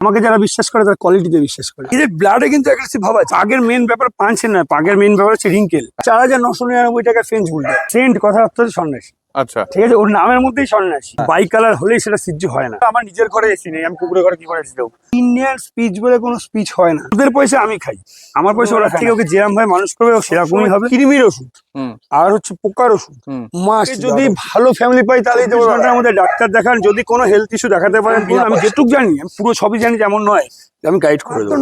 আমাকে যারা বিশ্বাস করে তারা কোয়ালিটিতে বিশ্বাস করে। এদের ব্লাডে কিন্তু অ্যাগ্রেসিভ ভাব আছে। পাগের মেন ব্যাপার পাঞ্চের নয়, পাগের মেন ব্যাপার হচ্ছে রিঙ্কেল। 4999 টাকা ফ্রেঞ্চ বুলডগ। সেন্ট কথাবার্তা হচ্ছে সন্ন্যাসী। আচ্ছা, ঠিক আছে, ওর নামের মধ্যেই সন্ন্যাসী। বাই কালার হলেই সেটা সিদ্ধ হয় না। আমার নিজের ঘরে এসি নেই, আমি কুকুরের ঘরে কি করে এসি দেবো? ইন্ডিয়ান স্পিচ বলে কোনো স্পিচ হয় না। ওদের পয়সা আমি খাই, আমার পয়সা ওরা খাই। ওকে যেরকম ভাবে মানুষ করবে ও সেরকমই হবে। কৃমির ওষুধ আর হচ্ছে পোকার ওষুধ মাস যদি ভালো ফ্যামিলি পাই তাহলে দেবো। ঘন্টার মধ্যে ডাক্তার দেখান, যদি কোনো হেলথ ইস্যু দেখাতে পারেন। আমি যেটুক জানি, আমি পুরো সবই জানি, যেমন নয় আমি গাইড করে দেবো।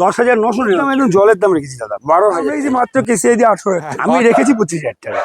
10,900 আমি একদম জলের দাম রেখেছি দাদা। 12,000 রেখেছি মাত্র, কেসে দিয়ে 800 টাকা। আমি রেখেছি 25,000 টাকা।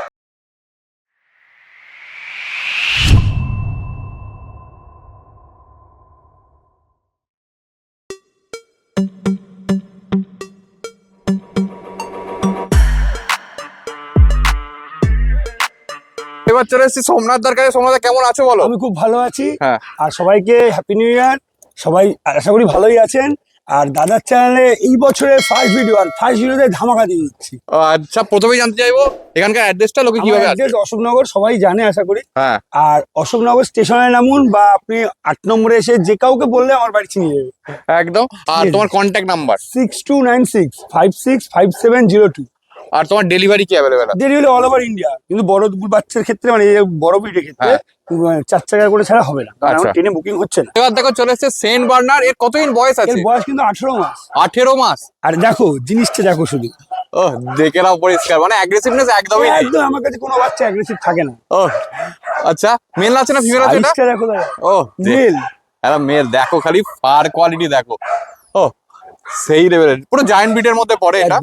এবার চলে এসেছি সোমনাথ দার কাছে। সোমনাথ দা কেমন আছো বলো? আমি খুব ভালো আছি। হ্যাঁ। আর সবাইকে হ্যাপি নিউ ইয়ার। সবাই আশা করি ভালোই আছেন। আর দাদার চ্যানেলে এই বছরের ফার্স্ট ভিডিও, আর ফার্স্ট ভিডিওতে ধামাকা দিয়ে দিচ্ছি। আচ্ছা, প্রথমেই জানতে চাইবো এখানকার অ্যাড্রেসটা, লোকে কিভাবে আসবে? অশোকনগর, সবাই জানে আশা করি। হ্যাঁ। আর অশোকনগর স্টেশনে নামুন, বা আপনি 8 নম্বরে এসে যে কাউকে বললে আমার বাড়ি চিনিয়ে যাবে একদম। আর তোমার কন্ট্যাক্ট নাম্বার? 6296565702। আর তোমার ডেলিভারি কি অ্যাভেলেবেল আছে? ডেলিভারি অল ওভার ইন্ডিয়া, কিন্তু বড় বাচ্চার ক্ষেত্রে, মানে এই বড় ব্রিডের ক্ষেত্রে 4 চাকা করে ছাড়া হবে না, কারণ আচ্ছা। ট্রেনে বুকিং হচ্ছে না। এবার দেখো চলে এসেছে সেন্ট বার্নার। এর কতদিন বয়স এর আছে? বয়স কিন্তু 18 মাস। 18 মাস। আর দেখো জিনিসটা দেখো শুধু, ও দেখে নাও পরিষ্কার, মানে অ্যাগ্রেসিভনেস একদমই নেই। একদম আমার কাছে কোনো বাচ্চা অ্যাগ্রেসিভ থাকে না। ও আচ্ছা, মেল আছে না ফিমেল আছে এটা? সাইজটা দেখো দাদা। ও মেল। এটা মেল। দেখো খালি ফার কোয়ালিটি দেখো। ও সেই লেভেলের, পুরো জায়ান্ট বিটের মধ্যে পড়ে এটা।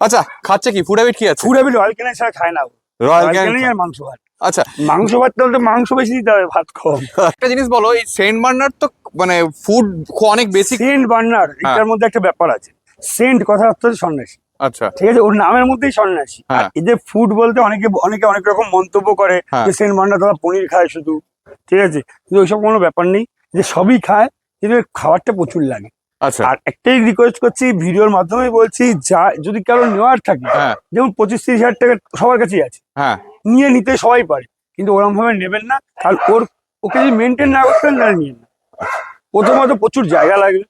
আচ্ছা, খাচ্ছে কি? ফুড হ্যাবিট কি আছে? ফুড হ্যাবিট রয়্যাল ক্যানিং ছাড়া খায় না। রয়্যাল ক্যানিং ক্যানিং। আর মাংস ভাত। আচ্ছা, মাংস ভাত বলতে মাংস বেশি দিতে হবে, ভাত কম। একটা জিনিস বলো, এই সেন্ট বার্নার তো মানে ফুড অনেক বেসিক। সেন্ট বার্নার এটার মধ্যে একটা ব্যাপার আছে। সেন্ট কথাবার্তা হচ্ছে সন্ন্যাসী। আচ্ছা, ঠিক আছে, ওর নামের মধ্যেই সন্ন্যাসী। আর এদের ফুড বলতে অনেকে অনেক রকম মন্তব্য করে যে সেন্ট বার্নার তারা পনির খায় শুধু। ঠিক আছে, কিন্তু ওইসব কোনো ব্যাপার নেই, যে সবই খায়, কিন্তু খাবারটা প্রচুর লাগে। আচ্ছা। আর একটাই রিকোয়েস্ট করছি, ভিডিওর মাধ্যমে বলছি, যা যদি কারো নেওয়ার থাকে, যেমন 25-30 হাজার টাকা সবার কাছেই আছে, নিতে সবাই পারে, কিন্তু ওরকম ভাবে নেবেন না। কারণ ওকে যদি মেনটেন না করতেন তাহলে নিয়ে না। প্রথমত প্রচুর জায়গা লাগবে,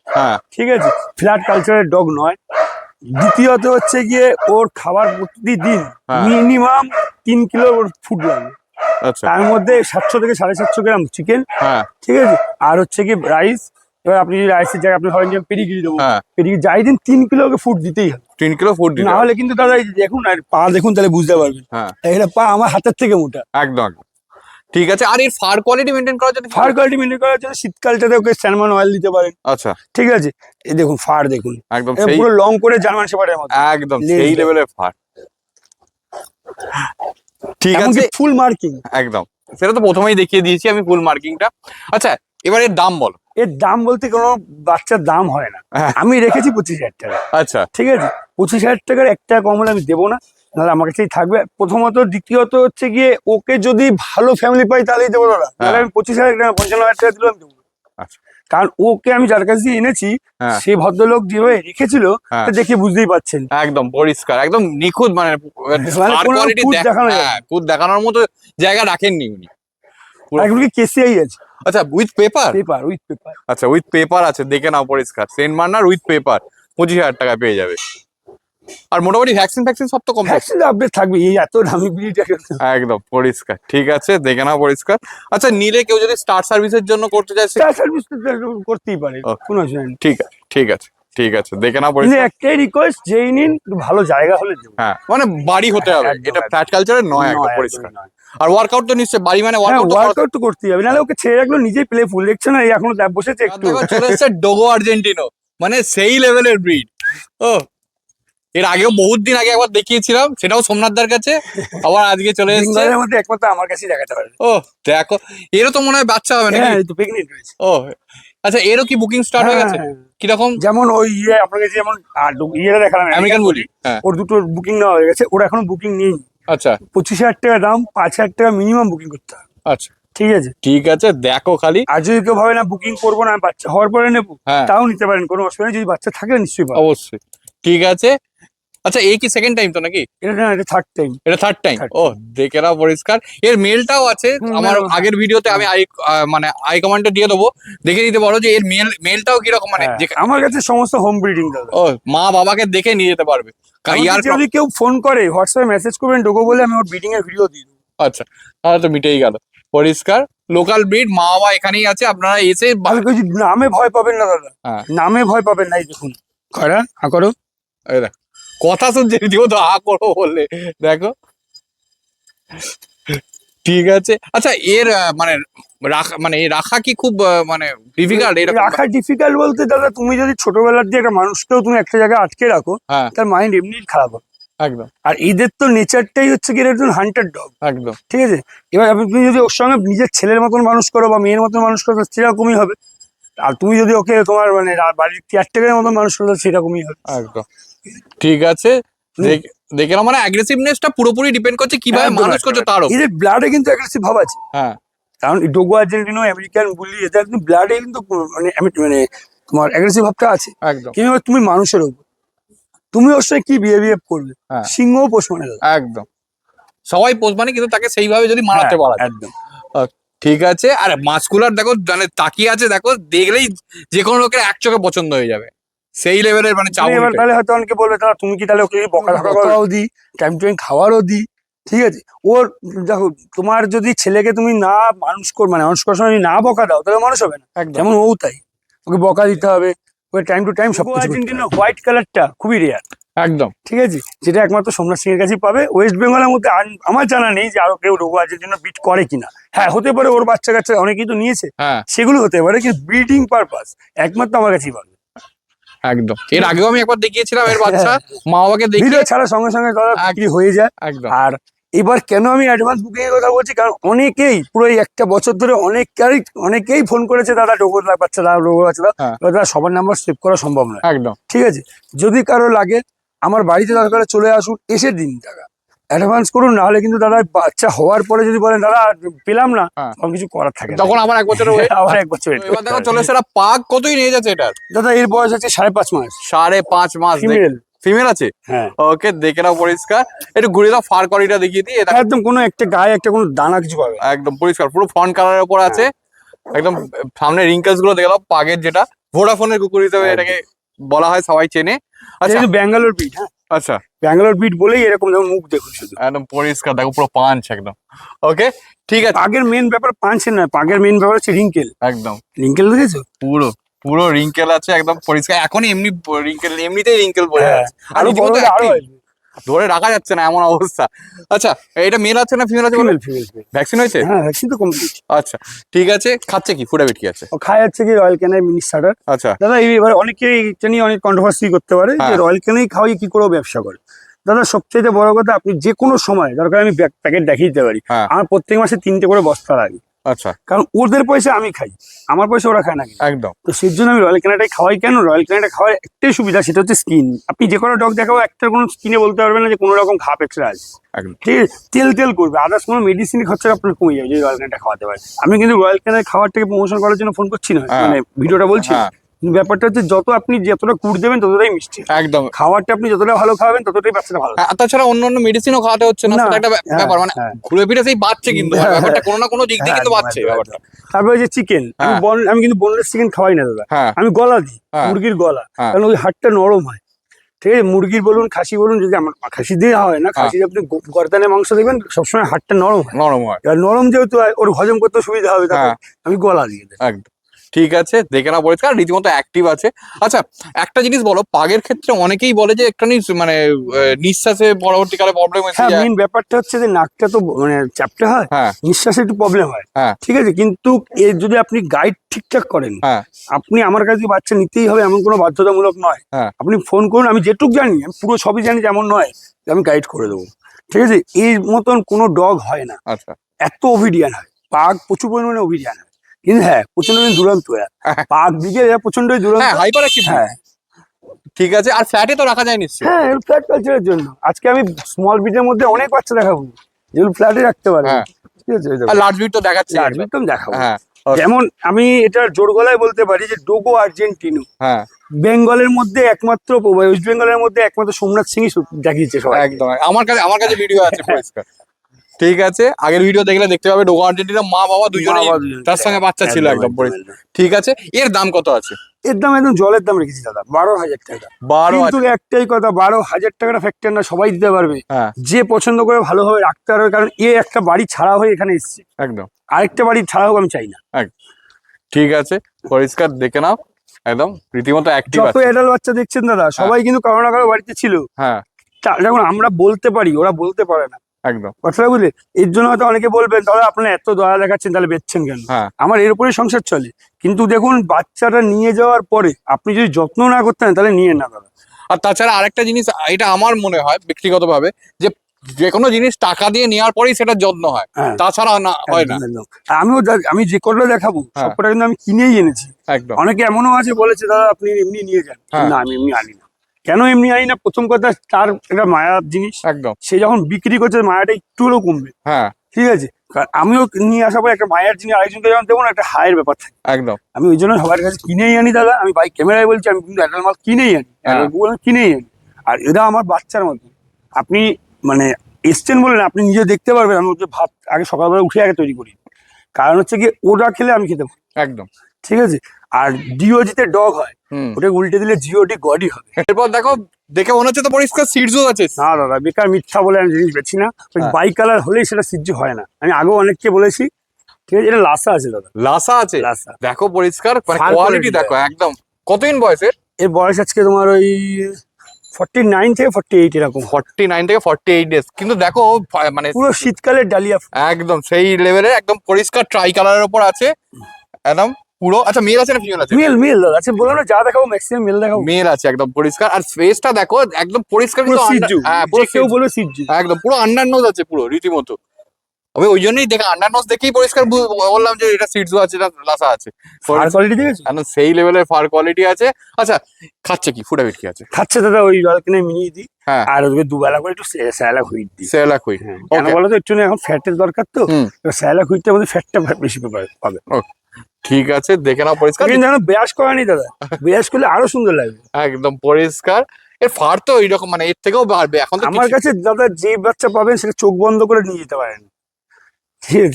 ঠিক আছে, ফ্ল্যাট কালচারের ডগ নয়। দ্বিতীয়ত হচ্ছে গিয়ে ওর খাবার প্রতিদিন মিনিমাম 3 কিলো ওর ফুড লাগবে। তার মধ্যে 700 থেকে 750 গ্রাম চিকেন, ঠিক আছে, আর হচ্ছে কি রাইস। এবার আপনি যদি রাইসের জায়গায় আপনি ধরেন যে পেডিগ্রি দেবো, পেডিগ্রি যাই দিন 3 কিলো ওকে ফুড দিতেই হবে। 3 কিলো ফুড দিতে না হলে কিন্তু দাদা এই দেখুন, আর পা দেখুন, তাহলে বুঝতে পারবেন এটা পা আমার হাতের থেকে মোটা। একদম। ঠিক আছে। আর এর ফার কোয়ালিটি মেইনটেইন করার জন্য, শীতকালটাতে ওকে স্যালমন অয়েল দিতে পারেন। আচ্ছা, ঠিক আছে, এই দেখুন ফার দেখুন, একদম পুরো লং করে জার্মান শেপার্ডের মতো, একদম সেই লেভেলের ফার। ঠিক আছে, ফুল মার্কিং। একদম, সেটা তো প্রথমেই দেখিয়ে দিয়েছি আমি, ফুল মার্কিংটা। আচ্ছা, এবার এর দাম বলো। এর দাম বলতে কোনো বাচ্চার দাম হয় না। আমি রেখেছি 25,000 টাকা। আচ্ছা, ঠিক আছে, 25,000 টাকার 1 টাকা কম হলে আমি দেবো না, নাহলে আমার কাছেই থাকবে। প্রথমত, দ্বিতীয়ত হচ্ছে গিয়ে ওকে যদি ভালো ফ্যামিলি পাই তাহলেই দেবো দাদা, তাহলে আমি 25,000 টাকা 55,000 টাকা দিলাম দেবো। কারণ ওকে আমি যার কাছে দিয়ে এনেছি, সে ভদ্রলোক যেভাবে রেখেছিল দেখে বুঝতেই পারছেন, একদম পরিষ্কার, একদম নিখুঁত, মানে খুদ দেখানোর মতো জায়গা রাখেননি উনি। এগুলো কেসিআই আছে। আচ্ছা, উইথ পেপার? With paper. আচ্ছা, উইথ পেপার আছে, দেখে নাও পরিষ্কার। সেন্ট বার্নার উইথ পেপার 25,000 টাকা পেয়ে যাবে। আর মোটামুটি ভ্যাকসিন সব তো কম। ভ্যাকসিন আপডেট থাকবে, এই এত দামি ব্রিড। একদম পরিষ্কার, ঠিক আছে, দেখে নাও পরিষ্কার। আচ্ছা, নিলে কেউ যদি স্টার সার্ভিসের জন্য করতে চায়, স্টার সার্ভিস করতেই পারে, কোনো অসুবিধা নেই। ঠিক আছে, ঠিক আছে, ঠিক আছে, দেখে নাও পরিষ্কার। একটাই রিকোয়েস্ট, যেই নিন ভালো জায়গা হলে দেবো। মানে বাড়ি হতে হবে, এটা ফ্ল্যাট কালচারের নয়, একদম পরিষ্কার। আর ওয়ার্কআউট তো নিশ্চয় বাড়ি, মানে ওয়ার্কআউট তো করতেই হবে, নাহলে ওকে ছেড়ে রাখলো নিজেই প্লে ফুল, দেখছো না, এই এখনো বসেছে একটু। চলে এসেছে ডোগো আর্জেন্টিনো, মানে সেই লেভেলের ব্রিড। ও এর আগেও বহুত দিন আগে একবার দেখিয়েছিলাম, সেটাও সোমনাথদার কাছে, আবার আজকে চলে এসেছে। মধ্যে একমাত্র আমার কাছেই দেখাতে পারে। ও দেখো, এরও তো মনে হয় বাচ্চা হবে নাকি? প্রেগনেন্ট হয়েছে। ও আচ্ছা, এরও কি বুকিং স্টার্ট হয়ে গেছে? কিরকম? যেমন ওই আপনাকে যেমন ইয়েটা দেখালাম, আমেরিকান বলি, ওর দুটো বুকিং নেওয়া হয়ে গেছে, ওর এখনো বুকিং নেই। আচ্ছা, 25,000 টাকা দাম, 5,000 টাকা মিনিমাম বুকিং করতে হবে। আচ্ছা, ঠিক আছে, ঠিক আছে, দেখো খালি। আর যদি কেউ ভাবে না বুকিং করবো না, বাচ্চা হওয়ার পরে নেবো, তাও নিতে পারেন, কোনো অসুবিধা নেই। যদি বাচ্চা থাকে নিশ্চয়ই পাবেন। অবশ্যই, ঠিক আছে। আচ্ছা এই কি সেকেন্ড টাইম তো নাকি? এটা থার্ড টাইম। এটা থার্ড টাইম। Third ও দেখে নাও পরিষ্কার। এর মেলটাও আছে, আমার আগের ভিডিওতে আমি মানে আই কমেন্টে দিয়ে দেবো, দেখে নিতে পারো যে এর মেলটাও কিরকম, মানে আমার কাছে সমস্ত হোম ব্রিডিং দাদা। ও মা বাবাকে দেখে নিয়ে যেতে পারবে। যদি কেউ ফোন করে হোয়াটসঅ্যাপে মেসেজ করবেন ডোগো বলে, আমি ওর ব্রিডিং এর ভিডিও দিই দেবো। আচ্ছা তাহলে তো মিটেই গেল। পরিষ্কার লোকাল ব্রিড, মা বাবা এখানেই আছে, আপনারা এসে আমি বলছি নামে ভয় পাবেন না দাদা, নামে ভয় পাবেন না। এই দেখুন খয়রা হা করো, এই দেখ কথা শুনছে রীতিমতো হা করো বললে, দেখো। ঠিক আছে। আচ্ছা এর মানে রাখা কি খুব মানে ডিফিকাল্ট? রাখা ডিফিকাল্ট বলতে দাদা, তুমি যদি ছোটবেলার দিয়ে একটা মানুষকেও তুমি একটা জায়গায় আটকে রাখো, তার মাইন্ড এমনি খারাপ হবে। একদম। আর এদের তো নেচারটাই হচ্ছে কি, একজন হান্টার ডগ। একদম ঠিক আছে। এবার তুমি যদি ওর সঙ্গে নিজের ছেলের মতন মানুষ করো বা মেয়ের মতন মানুষ করো, সেরকমই হবে। আর তুমি যদি ওকে তোমার মানে বাড়ির কেয়ারটেকারের মতন মানুষ করো, সেরকমই হবে। একদম ঠিক আছে। দেখে না, মানে অ্যাগ্রেসিভনেসটা পুরোপুরি ডিপেন্ড করছে কিভাবে মানুষ করছে তার উপর। এদের ব্লাডে কিন্তু অ্যাগ্রেসিভ ভাব আছে। কারণ ডোগো আর্জেন্টিনো, আমেরিকান বুলি, এদের কিন্তু ব্লাডে কিন্তু মানে তোমার অ্যাগ্রেসিভ ভাবটা আছে। একদম। কিন্তু তুমি মানুষের উপর তুমি ওর সাথে কি বিহেভিয়ার করবে। সিংহ পোষ মানে একদম, সবাই পোষ মানে, কিন্তু তাকে সেইভাবে যদি মানাতে পারা। একদম ঠিক আছে। আর মাস্কুলার দেখো, মানে তাকিয়ে আছে, দেখো দেখলেই যে কোনো লোকের এক চোখে পছন্দ হয়ে যাবে, সেই লেভেলের মানে চাপ। তাহলে হয়তো অনেকে বলবে তাহলে তুমি কি তাহলে ওকে বকাও দিই, টাইম টু টাইম খাওয়ারও দিই। ঠিক আছে। ওর দেখো, তোমার যদি ছেলেকে তুমি না মানুষ মানে মানুষ করার সময় না বকা দাও, তাহলে মানুষ হবে না। যেমন ও তাই, ওকে বকা দিতে হবে, ওকে টাইম টু টাইম সব কিছু। হোয়াইট কালারটা খুবই রেয়ার। একদম। ঠিক আছে। যেটা একমাত্র সোমনাথ সিং এর কাছেই পাবে। ওয়েস্ট বেঙ্গলের মধ্যে আমার জানা নেই যে আরো কেউ ডোগো আর্জেন্টিনা বিট করে কিনা। হ্যাঁ হতে পারে, ওর বাচ্চা কাচ্চা অনেকেই তো নিয়েছে, সেগুলো হতে পারে, কিন্তু ব্রিডিং পারপাস একমাত্র আমার কাছেই পাবে। একদম। এর আগেও আমি একবার দেখিয়েছিলাম এর বাচ্চা, মা বাবাকে ভিডিও ছাড়ার সঙ্গে সঙ্গে বিক্রি হয়ে যায়। একদম। আর এবার কেন আমি অ্যাডভান্স বুকিং এর কথা বলছি, কারণ অনেকেই পুরো একটা বছর ধরে অনেকেই ফোন করেছে, দাদা ডোগো বাচ্চা দাদা, ডোগো বাচ্চা দাদা। সবার নাম্বার সেভ করা সম্ভব নয়। একদম। ঠিক আছে। যদি কারো লাগে আমার বাড়িতে দরকার চলে আসুন, এসে দিন টাকা অ্যাডভান্স করুন, নাহলে কিন্তু দাদা বাচ্চা হওয়ার পরে যদি বলেন দাদা পেলাম না, তখন কিছু করার থাকে না, তখন আবার 1 বছর আবার 1 বছর। এবার দেখো চলে এসে পাক কতই নিয়ে যাচ্ছে এটার। দাদা এর বয়স আছে 5.5 মাস। 5.5 মাস। ফিমেল আছে। হ্যাঁ। ওকে দেখে নাও পরিষ্কার। একটু ঘুরে দাও, ফার করিটা দেখিয়ে দিই। একদম কোনো একটা গায়ে একটা কোনো দানা কিছু পাবে, একদম পরিষ্কার, পুরো ফ্রন্ট কালারের উপর আছে। একদম সামনে রিঙ্কেলস গুলো দেখে নাও, পাগের যেটা ভোডাফোনের কুকুর হিসেবে এটাকে বলা হয়, সবাই চেনে। আচ্ছা ব্যাঙ্গালোর বিট। হ্যাঁ আচ্ছা, ব্যাঙ্গালোর বিট বলেই এরকম, যেমন মুখ দেখুন শুধু একদম পরিষ্কার, দেখো পুরো পাঞ্চ একদম। ওকে ঠিক আছে। পাগের মেন ব্যাপার পাঞ্চের নয়, পাগের মেন ব্যাপার হচ্ছে রিঙ্কেল। একদম রিঙ্কেল দেখেছো, পুরো পুরো রিঙ্কেল আছে একদম পরিষ্কার। এখনই এমনিতেই রিঙ্কেল পড়ে আছে, আর ধরে রাখা যাচ্ছে না এমন অবস্থা। আচ্ছা এটা মেল আছে না ফিমেল আছে? ভ্যাকসিন হয়েছে? হ্যাঁ ভ্যাকসিন তো কমপ্লিট। আচ্ছা ঠিক আছে। খাচ্ছে কি, ফুড হ্যাবিট কি আছে? ও খায় হচ্ছে কি রয়্যাল ক্যানের মিনি স্টার্টার। আচ্ছা দাদা এবার অনেকেই এটা নিয়ে অনেক কন্ট্রোভার্সি করতে পারে যে রয়্যাল ক্যানেই খাওয়াই কি করে ব্যবসা করে। দাদা সবচেয়ে বড় কথা, আপনি যে কোনো সময় দরকার আমি প্যাকেট দেখিয়ে দিতে পারি। আমার প্রত্যেক মাসে 3টে করে বস্তা লাগে। আচ্ছা। কারণ ওদের পয়সা আমি খাই, আমার পয়সা ওরা খায় না। একদম। তো সেই জন্য আমি রয়্যাল ক্যানাডাই খাওয়াই। কেন রয়্যাল ক্যানাডা খাওয়ার একটাই সুবিধা, সেটা হচ্ছে স্কিন। আপনি যে কোনো ডগ দেখাবো, একটা কোনো স্কিনে বলতে পারবেন না যে কোনো রকম ঘাপ এক্সট্রা আছে। ঠিক আছে। তেল করবে, আদার্স কোনো মেডিসিন খরচা আপনার কমে যাবে যদি রয়্যাল ক্যানাডা খাওয়াতে পারে। আমি কিন্তু রয়্যাল ক্যানাডা খাওয়ারটাকে প্রমোশন করার জন্য ফোন করছি না, মানে ভিডিওটা বলছি। ব্যাপারটা হচ্ছে যত আপনি যতটা কুড় দেবেন ততটাই মিষ্টি। একদম। খাবারটা আপনি যতটা ভালো খাওয়াবেন ততটাই বাচ্চাটা ভালো। তাছাড়া অন্য মেডিসিনও খাওয়াতে হচ্ছে না, সেটা একটা ব্যাপার। মানে ঘুরে ফিরে সেই বাচ্চা, কিন্তু ব্যাপারটা কোনো না কোনো দিক দিয়ে কিন্তু বাচ্চা ব্যাপারটা। তারপরে যে চিকেন, আমি কিন্তু বোনলেস চিকেন খাওয়াই না দাদা, আমি গলা দিই, মুরগির গলা। কারণ ওই হাড়টা নরম হয়। ঠিক আছে। মুরগির বলুন খাসি বলুন, যদি আমার খাসি দিয়ে হয় না, খাসি আপনি গর্দানের মাংস দেখবেন সবসময় হাড়টা নরম হয়। এবার নরম যেহেতু ওর হজম করতে সুবিধা হবে, আমি গলা দিয়ে দিই। একদম ঠিক আছে। দেখে না পরিষ্কার, রীতিমতো অ্যাক্টিভ আছে। আচ্ছা একটা জিনিস বলো, পাগের ক্ষেত্রে অনেকেই বলে যে একটা মানে নিঃশ্বাসে পরবর্তীকালে প্রবলেম হচ্ছে। হ্যাঁ মেইন ব্যাপারটা হচ্ছে যে নাকটা তো মানে চাপটা হয়, নিঃশ্বাসে একটু প্রবলেম হয়। ঠিক আছে। কিন্তু এর যদি আপনি গাইড ঠিকঠাক করেন, আপনি আমার কাছে বাচ্চা নিতেই হবে এমন কোনো বাধ্যতামূলক নয়। আপনি ফোন করুন, আমি যেটুক জানি, আমি পুরো সবই জানি, যেমন নয় যে আমি গাইড করে দেবো। ঠিক আছে। এই মতন কোনো ডগ হয় না। আচ্ছা। এত অভিডিয়ান হয় পাগ, প্রচুর পরিমাণে অভিডিয়ান হয়, কিন্তু হ্যাঁ প্রচন্ড দুরন্ত পাক দিকে প্রচন্ডই দুরন্ত। হ্যাঁ ঠিক আছে। আর ফ্ল্যাটে তো রাখা যায় নিশ্চয়ই? হ্যাঁ ফ্ল্যাট কালচারের জন্য আজকে আমি স্মল ব্রিডের মধ্যে অনেক বাচ্চা দেখাবো যেগুলো ফ্ল্যাটে রাখতে পারে। ঠিক আছে। আর লার্জ ব্রিড তো দেখাচ্ছি, লার্জ ব্রিড তো দেখাবো। যেমন আমি এটা জোর গলায় বলতে পারি যে ডোগো আর্জেন্টিনো বেঙ্গলের মধ্যে একমাত্র ওয়েস্ট বেঙ্গলের মধ্যে একমাত্র সোমনাথ সিংই দেখিয়েছে সবাই। একদম আমার কাছে ভিডিও আছে পরিষ্কার। ঠিক আছে, আগের ভিডিও দেখলে দেখতে পাবে ডোগো আর্জেন্টিনা মা বাবা দুজনেই, তার সঙ্গে বাচ্চা ছিল একদম পরিষ্কার। ঠিক আছে, এর দাম কত আছে? এর দাম একদম জলের দাম রেখেছি দাদা, 12,000 টাকা। 12,000 কিন্তু একটাই কথা, 12,000 টাকাটা ফ্যাক্টর না, সবাই দিতে পারবে। হ্যাঁ যে পছন্দ করে ভালোভাবে রাখতে পারবে, কারণ এ একটা বাড়ি ছাড়া হয়ে এখানে এসছে, একদম আরেকটা বাড়ি ছাড়া হোক আমি চাই না। ঠিক আছে, পরিষ্কার দেখে নাও, একদম রীতিমতো অ্যাক্টিভ যত আছে। অ্যাডাল্ট বাচ্চা দেখছেন দাদা, সবাই কিন্তু কারো না কারো বাড়িতে ছিল। হ্যাঁ যেমন আমরা বলতে পারি, ওরা বলতে পারে না, একদম। কথাটা বুঝলে? এর জন্য হয়তো অনেকে বলবেন দাদা আপনারা এত দয়া দেখাচ্ছেন, তাহলে বেচছেন কেন? হ্যাঁ আমার এর উপরে সংসার চলে। কিন্তু দেখুন, বাচ্চাটা নিয়ে যাওয়ার পরে আপনি যদি যত্ন না করতেন তাহলে নিয়ে না দাদা। আর তাছাড়া আরেকটা জিনিস, এটা আমার মনে হয় ব্যক্তিগতভাবে, যে যে কোনো জিনিস টাকা দিয়ে নেওয়ার পরেই সেটা যত্ন হয়, হ্যাঁ, তাছাড়া না হয় না। একদম, একদম। আমি যে কটা দেখাবো হ্যাঁ। সবকটা কিন্তু আমি কিনেই এনেছি। একদম অনেকে এমনও আছে বলেছে দাদা আপনি এমনি নিয়ে যান, হ্যাঁ। না আমি এমনি আনি না। কেন এমনি আনি না? প্রথম কথা, তার একটা মায়ার জিনিস, একদম। সে যখন বিক্রি করছে মায়াটা একটু হলেও কমবে। হ্যাঁ ঠিক আছে, কারণ আমিও নিয়ে আসার পর একটা মায়ের জিনিস আরেকজনকে যেমন দেবো না, একটা হায়ের ব্যাপার থাকে। একদম আমি ওই জন্য সবার কাছে কিনেই আনি দাদা। আমি বাইক ক্যামেরায় বলছি, আমি কিন্তু একটা মাল কিনেই আনি, হ্যাঁ। কিনেই আনি। আর এরা আমার বাচ্চার মতো। আপনি মানে এসছেন বলে না, আপনি নিজে দেখতে পারবেন। আমি ওদের ভাত আগে সকালবেলা উঠে আগে তৈরি করি, কারণ হচ্ছে কি ওটা খেলে আমি খেতে পারি। একদম। ঠিক আছে, আর ডিওজিতে ডগ হয়, হুম। ওটা উল্টে দিলে জিওডি গডই হবে। এরপর দেখো, দেখে মনে হচ্ছে তো পরিষ্কার সিটজও আছে। না দাদা, বেকার মিথ্যা বলে আমি জিনিস বেছি না। ওই হ্যাঁ। বাই কালার হলেই সেটা সিজ্জু হয় না। আমি আগেও অনেককে বলেছি। ঠিক আছে, এটা লাসা আছে দাদা, লাসা আছে। লাসা। দেখো পরিষ্কার, মানে Fur কোয়ালিটি quality দেখো একদম। কতদিন বয়সের? এর বয়স আজকে তোমার ওই 49 থেকে 48 এরকম। 49 থেকে 48 ডেজ। কিন্তু দেখো মানে পুরো শীতকালের ডালিয়া ফুল। একদম সেই লেভেলের, একদম পরিষ্কার ট্রাই কালারের উপর আছে একদম পুরো। আচ্ছা, মেল আছে না ফিমেল আছে? মেল দাদা আছে, বললাম না যা দেখাবো ম্যাক্সিমাম মেল দেখাবো। মেল আছে একদম পরিষ্কার। আর ফেসটা দেখো একদম পরিষ্কার, পুরো কিন্তু সিজ্জু, হ্যাঁ পুরো কেউ বলবে সিজ্জু। একদম পুরো আন্ডার নোজ আছে পুরো রীতিমতো। আমি ওই জন্যই দেখে আন্ডার নোজ দেখেই পরিষ্কার বললাম যে এটা সিটজো আছে, এটা লাসা আছে। আর কোয়ালিটি দেখেছো? একদম সেই লেভেলের ফার কোয়ালিটি আছে। আচ্ছা, খাচ্ছে কি? ফুড হ্যাবিট কি আছে? খাচ্ছে দাদা ওই বালকানে মিনিয়ে দিই, হ্যাঁ। আর ওকে দুবেলা করে একটু স্যালাক হুইট দিই। Selak wheat. হ্যাঁ, কেন বলো তো, একটু না এখন ফ্যাটের দরকার তো, স্যালাক হুইটটার মধ্যে ফ্যাটটা বেশি পাবে। ঠিক আছে, দেখে নাও পরিষ্কার। কিন্তু যেন ব্রাশ করা নেই দাদা, ব্রাশ করলে আরো সুন্দর লাগবে। একদম পরিষ্কার। এর ফার তো এইরকম, মানে এর থেকেও বাড়বে এখন তো। আমার কাছে দাদা যে বাচ্চা পাবেন সেটা চোখ বন্ধ করে নিয়ে যেতে পারেন।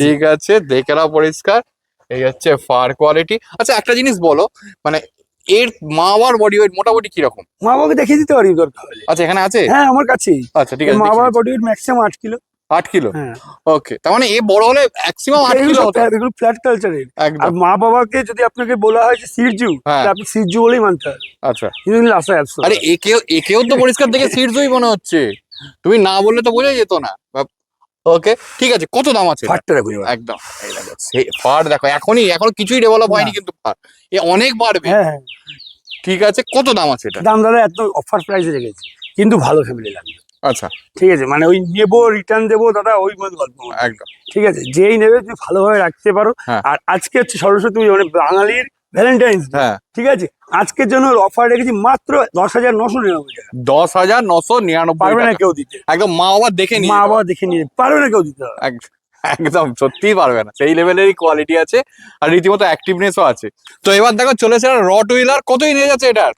ঠিক আছে, দেখে নাও পরিষ্কার। এই হচ্ছে ফার কোয়ালিটি। আচ্ছা, একটা জিনিস বলো, মানে এর মা বাবার বডি ওয়েট মোটামুটি কিরকম? মা বাবাকে দেখিয়ে দিতে পারি দরকার হলে। আচ্ছা, এখানে আছে? হ্যাঁ, আমার কাছেই। আচ্ছা ঠিক আছে, মা বাবার body weight maximum 8 kilo. 8 kilo? হ্যাঁ। ওকে, তার মানে এ বড় হলে ম্যাক্সিমাম 8 কিলো হতো। এগুলো ফ্ল্যাট কালচারের। আর একদম। মা বাবাকে যদি আপনাকে বলা হয় যে সিরজু, হ্যাঁ। তাহলে আপনি সিরজু বলেই মানতে হবে। আচ্ছা, কিন্তু লাসা অ্যাপস। আরে একেও তো পরিষ্কার দেখে সিটজই মনে হচ্ছে, তুমি না বললে তো বোঝা যেত না। ওকে, ঠিক আছে, কত দাম আছে? ফাটটা দেখুন এবার। একদম, এই দেখো সেই ফার দেখো, এখনো কিছুই ডেভেলপ হয়নি, কিন্তু ফার এ অনেক বাড়বে। হ্যাঁ, হ্যাঁ। ঠিক আছে, কত দাম আছে এটা? দাম দাদা এত অফার প্রাইসে রেখেছি, কিন্তু ভালো ফ্যামিলি লাগবে। আচ্ছা, ঠিক আছে, মানে ওই নেবো রিটার্ন দেবো দাদা, ওই মতো গল্প নয়। একদম। ঠিক আছে, যেই নেবে তুমি ভালোভাবে রাখতে পারো। হ্যাঁ। আর আজকে হচ্ছে সরস্বতী পুজো, মানে বাঙালির ভ্যালেন্টাইন্স ডে। হ্যাঁ, ঠিক আছে, আজকের জন্য অফার রেখেছি মাত্র 10,999 টাকা। 10,999 পারবে না কেউ দিতে। একদম মা বাবা দেখে নিয়ে মা বাবা দেখে নিয়ে পারবে না কেউ দিতে। একদম সত্যিই পারবে না, সেই লেভেলেরই কোয়ালিটি আছে, আর রীতিমতো অ্যাক্টিভনেসও আছে। তো এবার দেখো চলেছে রট হুইলার। কতই নিয়ে যাচ্ছে এটার?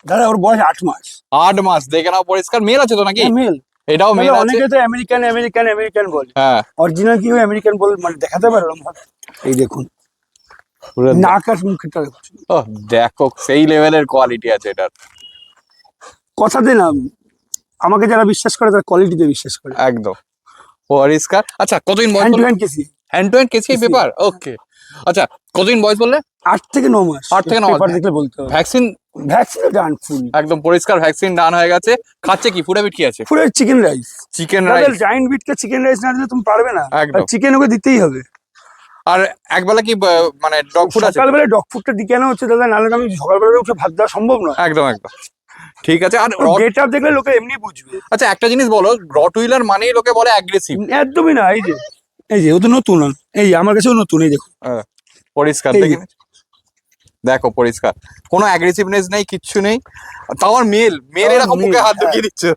দাদা ওর বয়স 8 মাস। 8 মাস, দেখে নাও পরিষ্কার। মেল আছে তো নাকি? মেল। এটাও মেল আছে। অনেকে তো আমেরিকান বলে। হ্যাঁ, অরিজিনাল কি আমেরিকান বলে মানে দেখাতে পারে ওরকম ভাবে? এই দেখুন নাক আর মুখটা দেখুন। ও দেখো, সেই লেভেলের কোয়ালিটি আছে এটার। কথা দে না, আমাকে যারা বিশ্বাস করে তারা কোয়ালিটিতে বিশ্বাস করে। একদম পরিষ্কার। আচ্ছা, কতদিন বয়স? হ্যান্ড টু হ্যান্ড কেসি। হ্যান্ড টু হ্যান্ড কেসি পেপার। ওকে, আচ্ছা কতদিন বয়স বললে? 8 থেকে 9 মাস। 8 থেকে 9 মাস। পেপার দেখলে বলতে হবে। ভ্যাকসিন ডান ফুল। একদম পরিষ্কার, ভ্যাকসিন ডান হয়ে গেছে। খাচ্ছে কি? ফুড হ্যাবিট কি আছে? পুরো চিকেন রাইস। চিকেন দাদা রাইস। জায়ান্ট বিটকে চিকেন রাইস না দিলে তুমি পারবে না। একদম। চিকেন ওকে দিতেই হবে। আর একবেলা কি মানে ডগ ফুড আছে? সকালবেলা ডগ ফুডটা দিকে কেন হচ্ছে দাদা, নাহলে আমি সকালবেলা উঠে ভাত দেওয়া সম্ভব না। একদম একদম ঠিক আছে। আর গেট আপ দেখলে লোকে এমনি বুঝবে। আচ্ছা, একটা জিনিস বলো, রট হুইলার মানেই লোকে বলে অ্যাগ্রেসিভ। একদমই না। এই যে ও তো নতুন, এই আমার কাছেও নতুন। এই দেখো পরিষ্কার, দেখি দেখো পরিষ্কার, কোনো অ্যাগ্রেসিভনেস নেই, কিচ্ছু নেই। তাও আমার মেল এরকম মুখে হাত ঢুকিয়ে দিচ্ছে।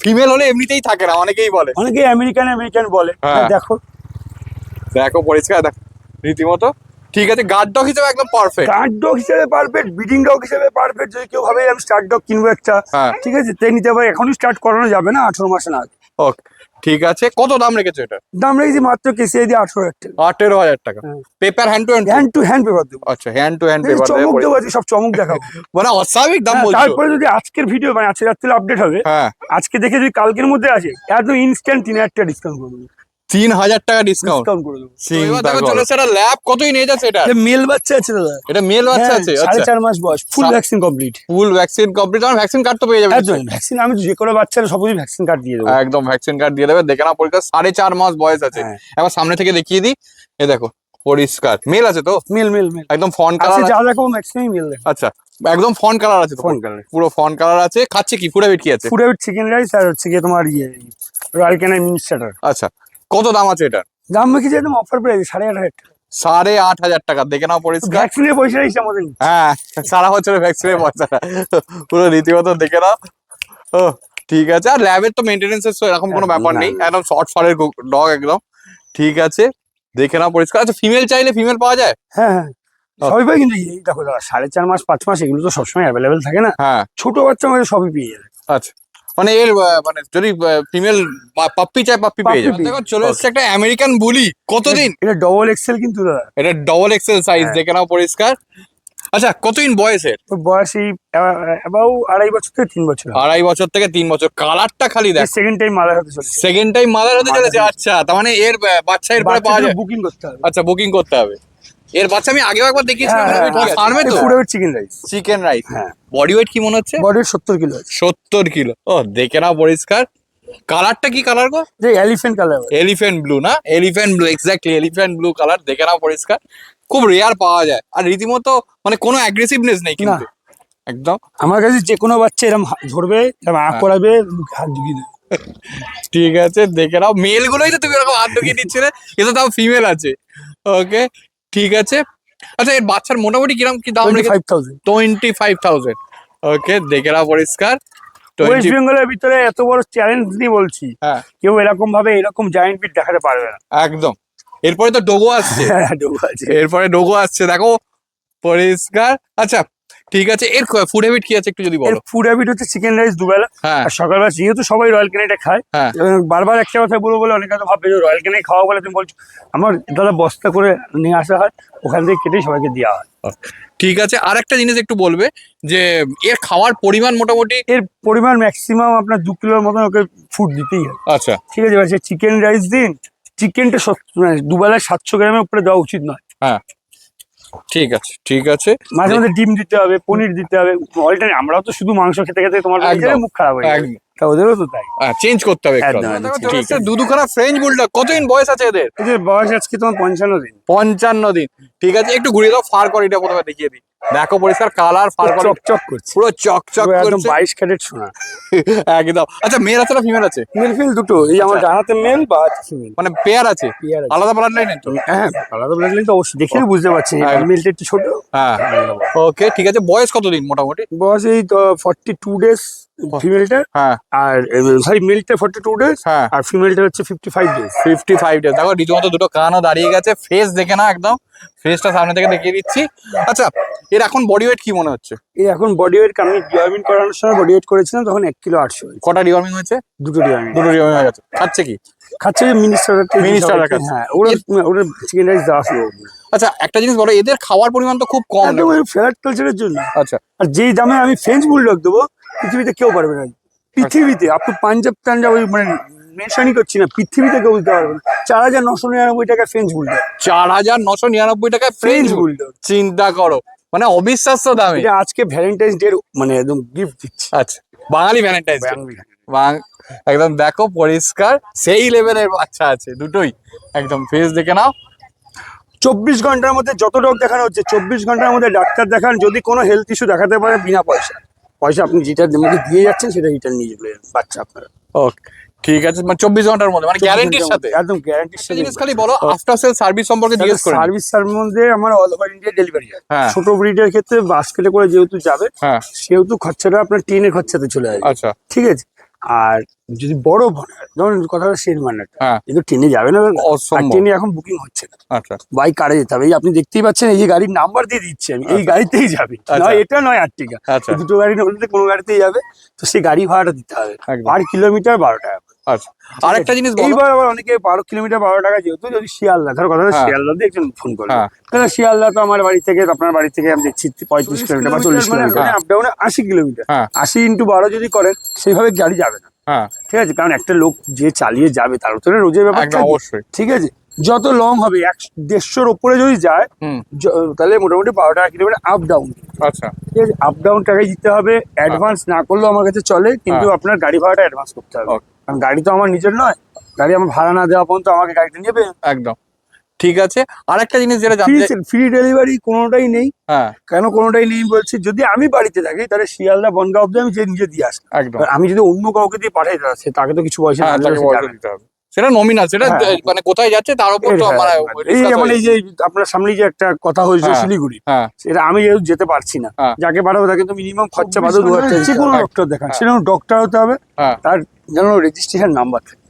ফিমেল হলে এমনিতেই থাকে না, অনেকেই বলে। অনেকেই আমেরিকান বলে। হ্যাঁ। দেখো দেখো পরিষ্কার, দেখো রীতিমতো ঠিক আছে, গার্ড ডগ হিসেবে একদম পারফেক্ট। গার্ড ডগ হিসেবে পারফেক্ট, ব্রিডিং ডগ হিসেবে পারফেক্ট। যদি কেউ ভাবে আমি স্টার্ট ডগ কিনবো একটা, ঠিক আছে, তাই নিতে পারে। এখনই স্টার্ট করানো যাবে না, 18 মাসে না। ওকে, ঠিক আছে। কত দাম রেখেছো এটা? দাম রেখেছি মাত্র কেসিআই দিয়ে 18,000 টাকা। 18,000 টাকা। Paper hand to hand paper দেবো। আচ্ছা, হ্যান্ড টু হ্যান্ড পেপার চমক দেবো, সব চমক দেখাবো। মানে অস্বাভাবিক দাম বলছো। তারপরে যদি আজকের ভিডিও মানে আজকে রাত্রে আপডেট হবে, আজকে দেখে যদি কালকের মধ্যে আসে, একদম ইনস্ট্যান্ট 3,000 টাকা ডিসকাউন্ট করে দেবো। 3,000 টাকা ডিসকাউন্ট করে দেবো। চলে সেটা ল্যাব কতই নিয়ে যাচ্ছে এটা? মেল বাচ্চা আছে দাদা, এটা মেল বাচ্চা আছে। আচ্ছা, 4.5 মাস বয়স, full vaccine complete. Full vaccine complete. আর ভ্যাকসিন কার্ড তো পেয়ে যাবে। একদম ভ্যাকসিন, আমি যে কোনো বাচ্চার সবই ভ্যাকসিন কার্ড দিয়ে দেবো। একদম ভ্যাকসিন কার্ড দিয়ে দেবে। দেখে না পরিষ্কার, 4.5 মাস বয়স আছে। এবার সামনে থেকে দেখিয়ে দিই, এ দেখো পরিষ্কার মেল আছে তো? মেল একদম ফন কালার আছে, যা দেখো ম্যাক্সিমাম মেল। আচ্ছা, একদম ফন কালার আছে তো? ফন কালার, পুরো ফন কালার আছে। খাচ্ছে কি? ফুড হ্যাবিট কি আছে? ফুড হ্যাবিট চিকেন রাইস আর হচ্ছে গিয়ে তোমার রয়্যাল ক্যানাইন মিনি স্টার্টার। আচ্ছা, কত দাম আছে এটা? দাম রেখেছি একদম অফার প্রাইস 8,500 টাকা। 8,500 টাকা। দেখে নাও পরিষ্কার। ভ্যাকসিনের পয়সা হিসাব মতো। হ্যাঁ, সারা বছরের ভ্যাকসিনের পয়সা পুরো রীতিমতো দেখে নাও। ও ঠিক আছে। আর ল্যাবের তো মেনটেনেন্সের এরকম কোনো ব্যাপার নেই, একদম শর্ট ফারের ডগ একদম। ঠিক আছে, দেখে নাও পরিষ্কার। আচ্ছা, ফিমেল চাইলে ফিমেল পাওয়া যায়? হ্যাঁ, সবই পাই। কিন্তু এই দেখো দাদা, 4.5 মাস 5 মাস এগুলো তো সবসময় অ্যাভেলেবেল থাকে না। হ্যাঁ, ছোট বাচ্চা মানে সবই পেয়ে যাবে। আচ্ছা, মানে এর মানে যদি ফিমেল পাপ্পি চাই, পাপ্পি পেয়ে যাবে। দেখো চলে এসেছে একটা আমেরিকান বুলি। কতদিন? এটা ডবল এক্সেল কিন্তু দাদা, এটা ডবল এক্সেল সাইজ। দেখে নাও পরিষ্কার। আচ্ছা, কতদিন বয়সের? বয়স এই অ্যাবাউট 2.5 বছর থেকে 3 বছর। 2.5 বছর থেকে 3 বছর। কালারটা খালি দেখ। সেকেন্ড টাইম মাদার হতে চলেছে। সেকেন্ড টাইম মাদার হতে চলেছে। আচ্ছা, তার মানে এর বাচ্চা এরপরে পাওয়া যায়? বুকিং করতে হবে। আচ্ছা, বুকিং করতে হবে। এর বাচ্চা আমি আগেও একবার দেখিয়েছিলাম ফার্মে তো। Food habit chicken rice. Chicken rice. হ্যাঁ। বডি ওয়েট কি মনে হচ্ছে? বডি ওয়েট 70 কিলো আছে। 70 কিলো। ও, দেখে নাও পরিষ্কার। কালারটা কি কালার গো? যে এলিফ্যান্ট কালার। এলিফ্যান্ট ব্লু না? Elephant blue, exactly elephant blue colour. দেখে নাও পরিষ্কার। খুব রেয়ার পাওয়া যায়। আর রীতিমতো মানে কোনো অ্যাগ্রেসিভনেস নেই কিন্তু একদম। আমার কাছে যে কোনো বাচ্চা এরকম ধরবে, এরকম হাত করাবে, হাত ঢুকিয়ে দেবে। ঠিক আছে, দেখে নাও। মেল গুলোই তো তুমি এরকম হাত ঢুকিয়ে দিচ্ছিলে, এটা তাও ফিমেল আছে। ওকে, ঠিক আছে। আচ্ছা, এর বাচ্চার মোটামুটি কিরকম কি দাম? 25,000। ওকে, দেখে নাও পরিষ্কার। ওয়েস্ট বেঙ্গলের ভিতরে এত বড় চ্যালেঞ্জ নিয়ে বলছি, কেউ এরকম ভাবে এরকম জায়ান্ট বিট দেখাতে পারবে না। একদম। এরপরে তো ডোগো আসছে। এরপরে ডোগো আসছে, দেখো পরিষ্কার। আচ্ছা, ঠিক আছে। এর ফুড হ্যাবিট কি আছে একটু যদি বলো? ফুড হ্যাবিট হচ্ছে চিকেন রাইস দুবেলা। আর সকালবেলা যেহেতু সবাই রয়্যাল ক্যানাইটা খায়, বারবার একটা কথা বলবো বলে অনেকে হয়তো ভাববে যে রয়্যাল ক্যানাই খাওয়া বলে তুমি বলছো। আমার দাদা বস্তা করে নিয়ে আসা হয়, ওখান থেকে কেটেই সবাইকে দেওয়া হয়। ঠিক আছে। আর একটা জিনিস একটু বলবে যে এর খাওয়ার পরিমাণ মোটামুটি? এর পরিমাণ ম্যাক্সিমাম আপনার 2 কিলোর মতন ওকে ফুড দিতেই হয়। আচ্ছা, ঠিক আছে। এবার চিকেন রাইস দিন, চিকেনটা দুবেলায় 700 গ্রামের উপরে দেওয়া উচিত নয়। হ্যাঁ, ঠিক আছে, ঠিক আছে। মাঝে মাঝে ডিম দিতে হবে, পনির দিতে হবে। অল্টারনেট, আমরাও তো শুধু মাংস খেতে খেতে তোমার মুখ খারাপ হয়ে যায়, তা ওদেরও তো তাই। চেঞ্জ করতে হবে একটু। ঠিক আছে। দুদুখানা ফ্রেঞ্চ বুলডগ। কতদিন বয়স আছে এদের? এদের বয়স আজকে তোমার 55 দিন। 55 দিন। ঠিক আছে, একটু ঘুরিয়ে দাও। ফার কোয়ালিটি প্রথমে দেখিয়ে দিই। দেখো পরিষ্কার কালার, ফার কোয়ালিটি চকচক করছে, পুরো চকচক করছে, 22 ক্যারেট সোনা একদম। আচ্ছা, মেল আছে না ফিমেল আছে? মেল ফিমেল দুটো। এই আমার জানাতে মেল বা ফিমেল, মানে পেয়ার আছে। আলাদা ব্লাড লাইন তো? হ্যাঁ, আলাদা ব্লাড লাইন তো অবশ্যই, দেখে বুঝতে পারছি। মেলটা একটু ছোট। হ্যাঁ, ওকে, ঠিক আছে। বয়স কতদিন মোটামুটি? বয়স এই তো 42 ডেজ ফিমেলটা। আর সরি, মেলটা 42 ডেজ, আর ফিমেলটা হচ্ছে 55 ডেজ। 55 ডেজ। দেখো রীতিমতো দুটো কানও দাঁড়িয়ে গেছে। ফেস দেখে না, একদম ফেসটা সামনে থেকে দেখিয়ে দিচ্ছি। আচ্ছা, এর এখন বডি ওয়েট কি মনে হচ্ছে? এই এখন বডি ওয়েট, আমি ডিওয়ার্মিং করানোর সময় বডি ওয়েট করেছিলাম তখন 1 কিলো 800। কটা ডিওয়ার্মিং হয়েছে? দুটো ডিওয়ার্মিং হয়ে গেছে। খাচ্ছে কি? খাচ্ছে মিনিস্টার। হ্যাঁ, ওরা চিকেন রাইস দেওয়া শুরু। আচ্ছা, একটা জিনিস বলো, এদের খাওয়ার পরিমাণ তো খুব কম ফ্ল্যাট কালচারের জন্য। আচ্ছা, আর যেই দামে আমি ফ্রেঞ্চ বুলডগ দেবো, পৃথিবীতে কেউ পারবে না। পৃথিবীতে আপনি পাঞ্জাব ওই মানে মেনশনই করছি না, পৃথিবীতে কেউ দিতে পারবে না। 4,999 টাকা ফ্রেঞ্চ বুলডগ। 4,999 টাকা ফ্রেঞ্চ বুলডগ। চিন্তা করো, মানে অবিশ্বাস্য দামে। এটা আজকে ভ্যালেন্টাইন্স ডে মানে একদম গিফট দিচ্ছি। আচ্ছা, বাঙালি ভ্যালেন্টাইন্স ডে একদম। দেখো পরিষ্কার, সেই লেভেলের বাচ্চা আছে দুটোই। একদম ফেস দেখে নাও। 24 ঘন্টার মধ্যে যত ডগ দেখানো হচ্ছে, 24 ঘন্টার মধ্যে ডাক্তার দেখান। যদি কোনো হেলথ ইস্যু দেখাতে পারে, বিনা পয়সা আপনি যেটা মধ্যে দিয়ে যাচ্ছেন সেটা রিটার্ন নিয়ে যাবে বাচ্চা আপনারা। ওকে, ঠিক আছে। মানে 24 ঘন্টার মধ্যে, মানে গ্যারান্টির সাথে? একদম গ্যারান্টির সাথে। জিনিস খালি বলো, আফটার সেল সার্ভিস সম্পর্কে জিজ্ঞেস করুন। সার্ভিস মধ্যে আমার অল ওভার ইন্ডিয়া ডেলিভারি হয়। ছোট ব্রিডের ক্ষেত্রে বাস্কেটে করে যেহেতু যাবে, সেহেতু খরচাটা আপনার ট্রেনের খরচাতে চলে আসবে। আচ্ছা, ঠিক আছে। আর যদি বড় বনে যেমন কথা সেন মানে হ্যাঁ কিন্তু ট্রেনে যাবে না দাদা। আর অসম্ভব। ট্রেনে এখন বুকিং হচ্ছে না, আচ্ছা বাই কারে যেতে হবে। এই আপনি দেখতেই পাচ্ছেন এই যে গাড়ির নাম্বার দিয়ে দিচ্ছি আমি, এই আচ্ছা। গাড়িতেই যাবে, আচ্ছা। নয় এটা নয় আর্টিকা। আচ্ছা এই দুটো গাড়ি হলে কোনো গাড়িতেই যাবে, তো সেই গাড়ি ভাড়াটা দিতে হবে একদম। পার কিলোমিটার 12 টাকা। আচ্ছা আরেকটা জিনিস বলো। এইবার আবার অনেকে 12 কিলোমিটার 12 টাকা, যেহেতু যদি শিয়ালদা ধরো কথা হ্যাঁ। শিয়ালদা দিয়ে একজন ফোন করলো, হ্যাঁ। তাহলে শিয়ালদা তো আমার বাড়ি থেকে আপনার বাড়ি থেকে আমি দেখছি 35 কিলোমিটার বা 40 কিলোমিটার, হ্যাঁ। আপ ডাউনে 80 কিলোমিটার। হ্যাঁ 80 ইন্টু 12 যদি করেন সেইভাবে গাড়ি যাবে না, হ্যাঁ ঠিক আছে? কারণ একটা লোক যে চালিয়ে যাবে তার তো রোজের ব্যাপার একদম থাকে, অবশ্যই। ঠিক আছে? যত লং হবে 150-150-র ওপরে যদি যায় হুম তাহলে মোটামুটি 12 টাকা কিলোমিটার আপ ডাউন, আচ্ছা ঠিক আছে? আপ ডাউন টাকাই দিতে হবে, অ্যাডভান্স না করলেও আমার কাছে চলে, কিন্তু হ্যাঁ। আপনার গাড়ি ভাড়াটা অ্যাডভান্স করতে হবে। Okay. কারণ গাড়ি তো আমার নিজের নয়, গাড়ি আমার ভাড়া না দেওয়া পর্যন্ত আমাকে গাড়িটা নেবে। একদম ঠিক আছে। আরেকটা জিনিস যেটা জানতে ফ্রি ডেলিভারি কোনোটাই নেই। হ্যাঁ কেন কোনোটাই নেই বলছি, যদি আমি বাড়িতে থাকি তাহলে শিয়ালদা বনগাঁ অব্দি আমি নিজে দিয়ে আসি। একদম। এবার আমি যদি অন্য কাউকে দিয়ে পাঠাই তাকে তো কিছু পয়সা হ্যাঁ না তাকে দিলে সে পয়সা যাবে না। দিতে হবে, সেটা নমিনাল, সেটা হ্যাঁ। মানে কোথায় যাচ্ছে তার উপর তো হ্যাঁ, মানে এই discuss যেমন হয়ে এই যে আপনার সামনে যে একটা কথা হয়েছে হ্যাঁ। শিলিগুড়ি, হ্যাঁ সেটা আমি যেহেতু যেতে পারছি না, হ্যাঁ। যাকে পাঠাবো তাকে তো মিনিমাম খরচা বাদে 2000 টাকা, যে কোনো ডক্টর দেখান, হ্যাঁ। সেরকম ডক্টর হতে হবে, হ্যাঁ তার যেন রেজিস্ট্রেশন নাম্বার থাকে,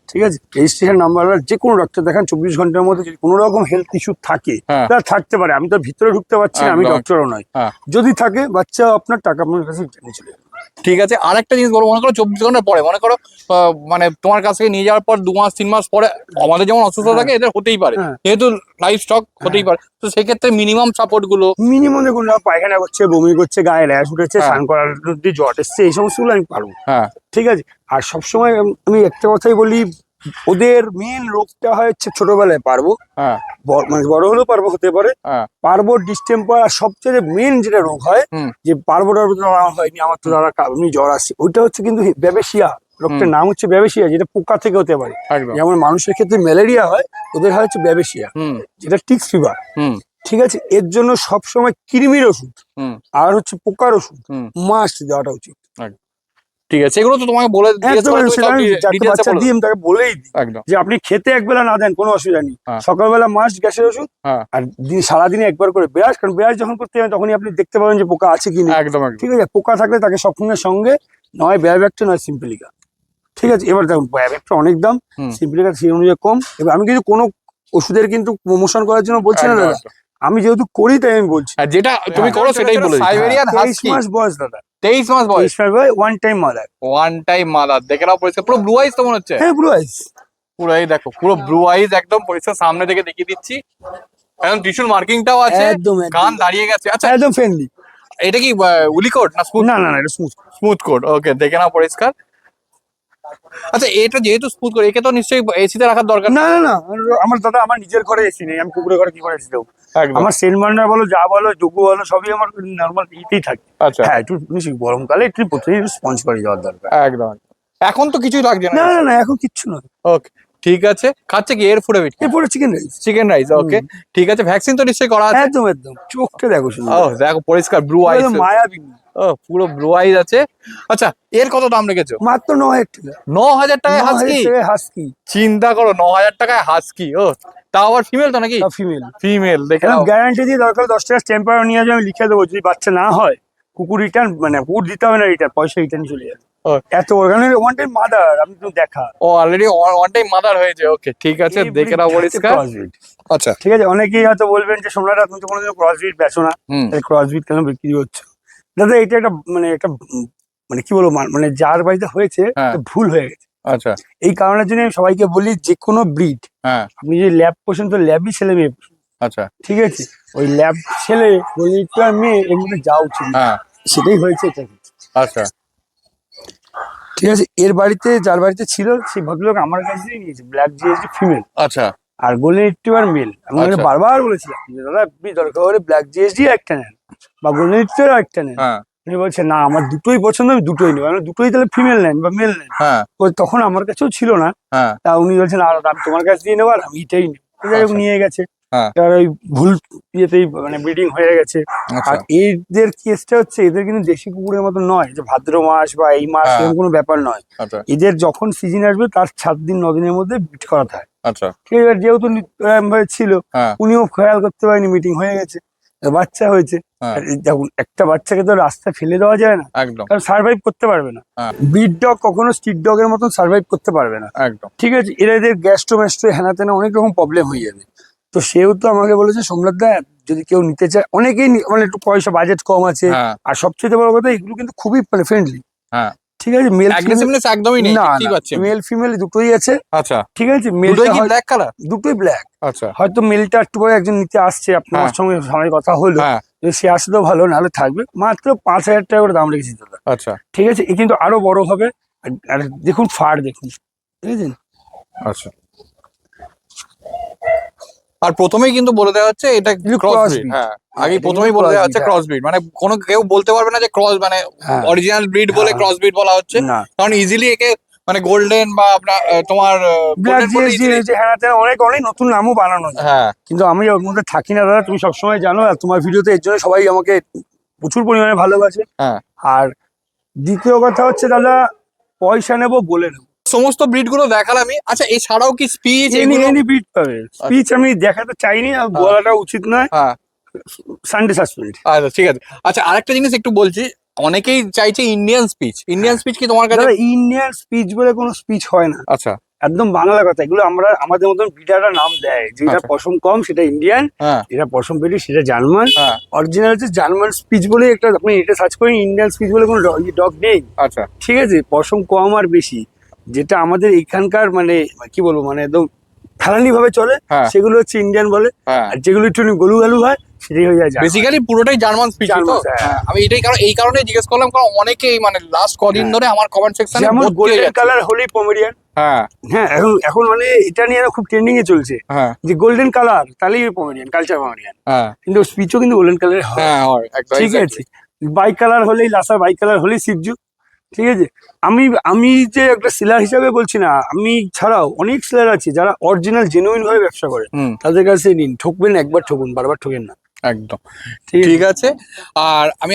ঠিক আছে? রেজিস্ট্রেশন নাম্বার যে কোনো ডক্টর দেখান, 24 ঘন্টার মধ্যে যদি কোনো রকম হেলথ ইস্যু থাকে, হ্যাঁ। তার থাকতে পারে, আমি তো ভিতরে ঢুকতে পারছি না, আমি একদম। ডক্টরও নয়, হ্যাঁ যদি থাকে বাচ্চা আপনার টাকা আপনার কাছে নিয়ে চলে যাবে। ঠিক আছে। আরেকটা জিনিস বলবো, মনে করো 24 ঘন্টা পরে, মনে করো মানে তোমার কাছ থেকে নিয়ে যাওয়ার পর 2 মাস 3 মাস পরে আমাদের যেমন অসুস্থ থাকে এদের হতেই পারে, হ্যাঁ। যেহেতু লাইফ স্টক হতেই পারে, তো সেক্ষেত্রে মিনিমাম সাপোর্ট গুলো মিনিমাম দেখুন না, পায়খানা করছে, বমি করছে, গায়ে র্যাশ উঠেছে, হ্যাঁ। স্নান করার মধ্যে জ্বর এসছে, এই সমস্তগুলো আমি পারবো, হ্যাঁ ঠিক আছে? আর সবসময় আমি একটা কথাই বলি, ওদের মেন রোগটা হয় হচ্ছে ছোটবেলায় পারবো, হ্যাঁ মানে বড় হলেও পারবো হতে পারে, হ্যাঁ পারবো ডিস্টেম্পার। আর সবচেয়ে মেন যেটা রোগ হয়, হুম যে পারবো টারবো তো আমার হয়নি, আমার তো দাদা এমনি জ্বর আসছে, ওইটা হচ্ছে কিন্তু ব্যাবেশিয়া রোগটার নাম হচ্ছে ব্যাবেশিয়া, যেটা পোকা থেকে হতে পারে। একদম। যেমন মানুষের ক্ষেত্রে ম্যালেরিয়া হয়, ওদের হয় হচ্ছে ব্যাবেশিয়া, হুম যেটা টিক্স ফিভার, হুম ঠিক আছে? এর জন্য সবসময় কৃমির ওষুধ হুম আর হচ্ছে পোকার ওষুধ হুম মাস্ট দেওয়াটা উচিত। ঠিক আছে, এগুলো তো তোমাকে বলে জিজ্ঞেস একদম, করে তুমি সেটা সব আমি যাকে ডিটেইলসে বাচ্চা বলে দিই আমি তাকে বলেই দিই একদম। যে আপনি খেতে একবেলা না দেন কোনো অসুবিধা নেই, হ্যাঁ। সকালবেলা মাস্ট গ্যাসের ওষুধ, হ্যাঁ আর সারাদিনে একবার করে ব্রাশ, কারণ ব্রাশ যখন করতে যাবেন তখনই আপনি দেখতে পাবেন যে পোকা আছে কি নেই, একদম একদম। ঠিক আছে? পোকা থাকলে তাকে সঙ্গে সঙ্গে নয় ব্যাভ্যাক্ট নয় সিম্পলিকা, ঠিক আছে? এবার দেখুন ব্যাভ্যাক্ট অনেক দাম, হুম। সিম্পলিকা সেই অনুযায়ী কম। এবার আমি কিন্তু কোনো ওষুধের কিন্তু প্রমোশন করার জন্য বলছি না একদম, দাদা, একদম। আমি যেহেতু করি তাই আমি বলছি। আর যেটা তুমি করো সেটাই বলে দিচ্ছি। সাইবেরিয়ান 23 হাস্কি মাস বয়স দাদা, 23 মাস বয়স, 23 মাস বয়স, one time mother. One time mother, দেখে নাও পরিষ্কার, পুরো ব্লু আইজ তো মনে হচ্ছে। হ্যাঁ ব্লু আইস, পুরো এই দেখো, পুরো ব্লু আইজ একদম পরিষ্কার, সামনে থেকে দেখিয়ে দিচ্ছি, একদম ত্রিশুল মার্কিংটাও আছে, একদম, একদম। কান দাঁড়িয়ে গেছে। আচ্ছা একদম ফ্রেন্ডলি। এটা কি উলি কোড না স্মুথ? না না না, এটা স্মুথ। স্মুথ কোড, ওকে, দেখে নাও পরিষ্কার। আচ্ছা এটা যেহেতু স্মুথ কোড, একে তো নিশ্চয়ই এসিতে রাখার দরকার না না না, আমার দাদা আমার নিজের ঘরে এসি নেই, আমি কুকুরের ঘরে কি করে এসি দেবো? একদম। আমার সেন্ট মার্নার বলো, যা বলো, যোগ্য বলো, সবই আমার নর্মাল ইতেই থাকে। আচ্ছা হ্যাঁ একটু বেশি গরমকালে একটু প্রতিদিন স্পঞ্জ করে যাওয়ার দরকার। একদম। এখন তো কিছুই লাগছে না না। না না, এখন কিচ্ছু নয়। ওকে ঠিক আছে। খাচ্ছে কি এর ফুড হ্যাবিট? এরপরে চিকেন রাইস। চিকেন রাইস, ওকে ঠিক আছে। ভ্যাকসিন তো নিশ্চয়ই করা আছে? একদম একদম, চোখটা দেখো শুধু, ও দেখো পরিষ্কার ব্লু আইজ, মায়াবিনী। ও পুরো ব্লু আইজ আছে। আচ্ছা এর কত দাম রেখেছো? মাত্র 9,000 টাকা। 9,000 টাকায় হাস্কি? হাস্কি, চিন্তা করো, 9,000 টাকায় হাস্কি। ও তাও আবার ফিমেল তো নাকি? ফিমেল। ফিমেল, দেখে নাও। গ্যারান্টি দিয়ে দরকার 10 টাকা স্ট্যাম্পার নিয়ে যাবে, আমি লিখে দেবো, যদি বাচ্চা না হয় কুকুর রিটার্ন, মানে কুকুর দিতে হবে না, রিটার্ন পয়সা রিটার্ন চলে যাবে। ও। এত ওখানে ওয়ান টাইম মাদার, আমি তো দেখা। ও অলরেডি ওয়ান টাইম মাদার হয়েছে, ওকে ঠিক আছে, এই দেখে নাও পরিষ্কার। crossbreed। আচ্ছা ঠিক আছে, অনেকেই হয়তো বলবেন যে সোমনাথ তুমি তো কোনোদিন ক্রসবিট বেচো না, হুম ক্রসবিট কেন বিক্রি হচ্ছে? দাদা এটা একটা মানে একটা মানে কি বলবো, মানে যার বাড়িতে হয়েছে হ্যাঁ। একটা ভুল হয়ে গেছে। আচ্ছা এই কারণের জন্য আমি সবাইকে বলি, যে কোনো ব্রিড হ্যাঁ আপনি যদি ল্যাব পোষেন তো ল্যাবই ছেলে মেয়ে পোষেন, আচ্ছা ঠিক আছে? ওই ল্যাব ছেলে বলিটা আর মেয়ে এগুলো যা উচিত, হ্যাঁ সেটাই হয়েছে এটা। আচ্ছা ঠিক আছে, এর বাড়িতে যার বাড়িতে ছিল সেই ভদ্রলোক আমার কাছ থেকে নিয়েছে ব্ল্যাক জিএসডি ফিমেল আচ্ছা আর গোল্ডেন রিট্রিভার মেল। আমি ওনাকে আচ্ছা। বারবার বলেছিলাম যে দাদা আপনি দরকার হলে ব্ল্যাক জিএসডি একটা নেন বা গোল্ডেন রিট্রিভার একটা নেন। হ্যাঁ উনি বলছে না আমার দুটোই পছন্দ, আমি দুটোই নেবো। আমি বললাম, দুটোই তাহলে ফিমেল নেন বা মেল নেন। হ্যাঁ তখন আমার কাছেও ছিল না, হ্যাঁ তা উনি বলছেন আর আমি তোমার কাছ দিয়ে নেবো আর আমি এটাই নেবো। যাই হোক আচ্ছা। নিয়ে গেছে, হ্যাঁ। এবার ওই ভুল ইয়েতেই মানে ব্রিডিং হয়ে গেছে। আচ্ছা আর এদের কেসটা হচ্ছে এদের কিন্তু দেশি কুকুরের মতো নয় যে ভাদ্র মাস বা এই মাস হ্যাঁ। এরকম কোনো ব্যাপার নয়। আচ্ছা এদের যখন সিজন আসবে তার 7 দিন 9 দিনের মধ্যে ব্রিড করাতে হয়। আচ্ছা ঠিক আছে, যেহেতু ছিল হ্যাঁ উনিও খেয়াল করতে পারেনি, মিটিং হয়ে গেছে, বাচ্চা হয়েছে, হ্যাঁ। দেখুন একটা বাচ্চাকে তো রাস্তায় ফেলে দেওয়া যায় না, একদম কারণ সার্ভাইভ করতে পারবে না। হ্যাঁ। ব্রিড ডগ কখনো স্ট্রিট ডগের মতন সার্ভাইভ করতে পারবে না, একদম ঠিক আছে। এদের গ্যাস্ট্রো ম্যাস্ট্রো হেনা তেনা অনেক রকম প্রবলেম হয়ে যাবে। তো সেও তো আমাকে বলেছে সোমনাথ দা যদি কেউ নিতে চায়, অনেকেই মানে একটু পয়সা বাজেট কম আছে, হ্যাঁ আর সবচেয়ে বড় কথা এগুলো কিন্তু খুবই মানে ফ্রেন্ডলি, হ্যাঁ ঠিক আছে। মেল অ্যাগ্রেসিভনেস একদমই নেই, না ঠিক আছে। মেল ফিমেল দুটোই আছে, আচ্ছা ঠিক আছে। দুটোই মেলটা কি ব্ল্যাক কালার? দুটোই ব্ল্যাক। আচ্ছা হয়তো মেলটা একটু পরে একজন নিতে আসছে, আপনার হ্যাঁ। সঙ্গে সময় কথা হলো, হ্যাঁ যদি সে আসলেও ভালো, নাহলে থাকবে। মাত্র 5,000 টাকা করে দাম রেখেছি দাদা, আচ্ছা ঠিক আছে। এ কিন্তু আরো বড় হবে। আর দেখুন ফার দেখুন, বুঝেছেন। আচ্ছা আর প্রথমেই কিন্তু বলে দেওয়া হচ্ছে এটা এগুলো ক্রস cross ব্রিড। breed। হ্যাঁ হ্যাঁ, আগেই এটা প্রথমেই কিন্তু বলে দেওয়া cross হচ্ছে breed, ক্রস ব্রিড, মানে কোনো কেউ বলতে পারবে না যে ক্রস মানে হ্যাঁ। অরিজিনাল ব্রিড বলে হ্যাঁ। ক্রস ব্রিড বলা হচ্ছে, না কারণ ইজিলি একে মানে গোল্ডেন বা আপনার তোমার ব্ল্যাক golden বললে easily- যে হ্যাঁ তেনা অনেক অনেক নতুন নামও বানানো যায়, হ্যাঁ কিন্তু আমি ওর মধ্যে থাকি না দাদা, তুমি সবসময় জানো। আর তোমার ভিডিওতে এর জন্য সবাই আমাকে প্রচুর পরিমাণে ভালোবাসে। হ্যাঁ আর দ্বিতীয় কথা হচ্ছে দাদা, পয়সা নেবো বলে নেবো, সমস্ত ব্রিড গুলো দেখালামই। আচ্ছা এছাড়াও কি স্পিচ এগুলো? এনি বিট পাবে। স্পিচ আমি দেখাতে চাইনি, আর বলাটা উচিত নয়, হ্যাঁ সানডে সাসপেন্ড। আচ্ছা ঠিক আছে। আচ্ছা আরেকটা জিনিস একটু বলছি, অনেকেই চাইছে ইন্ডিয়ান স্পিচ, ইন্ডিয়ান স্পিচ কি তোমার কাছে? দাদা ইন্ডিয়ান স্পিচ বলে কোনো স্পিচ হয় না, আচ্ছা একদম বাংলা কথা। এগুলো আমরা আমাদের মতন ব্রিডাররা নাম দেয়, যেটা আচ্ছা। পশম কম সেটা ইন্ডিয়ান, হ্যাঁ যেটা পশম বেশি সেটা জার্মান। হ্যাঁ অরিজিনাল হচ্ছে জার্মান স্পিচ বলে একটা, আপনি এটা সার্চ করেন, ইন্ডিয়ান স্পিচ বলে কোনো ডগ নেই, আচ্ছা ঠিক আছে। পশম কম আর বেশি, যেটা আমাদের এখানকার মানে কি বলবো, মানে একদম ফেলানি ভাবে চলে, হ্যাঁ সেগুলো হচ্ছে ইন্ডিয়ান বলে। হ্যাঁ আর যেগুলো একটু গলু গালু হয় সেটাই হয়ে যায় জার্মান। বেসিক্যালি পুরোটাই জার্মান স্পিচ তো। জার্মান, হ্যাঁ। হ্যাঁ, আমি এই কারণে জিজ্ঞেস করলাম, কারণ অনেকেই মানে লাস্ট কদিন হ্যাঁ। ধরে আমার কমেন্ট সেকশনে যেমন গোল্ডেন কালার হলেই পমেরিয়ান। হ্যাঁ হ্যাঁ, এখন এখন মানে এটা নিয়ে না খুব ট্রেন্ডিং এ চলছে, হ্যাঁ যে গোল্ডেন কালার তাহলেই পমেরিয়ান, কালচার পমেরিয়ান। হ্যাঁ কিন্তু স্পিচও কিন্তু গোল্ডেন কালারের হয়, হ্যাঁ হয় একদম ঠিক exactly। আছে। বাই কালার হলেই লাসা, বাই কালার হলেই সিজু, ঠিক আছে। আমি আমি যে একটা সেলার হিসাবে বলছি না, আমি ছাড়াও অনেক সেলার আছে যারা অরিজিনাল জেনুইন ভাবে ব্যবসা করে, হুম তাদের কাছে নিন, ঠকবেন একবার ঠকুন, বারবার ঠকেন না, একদম ঠিক ঠিক আছে। আছে। আর আমি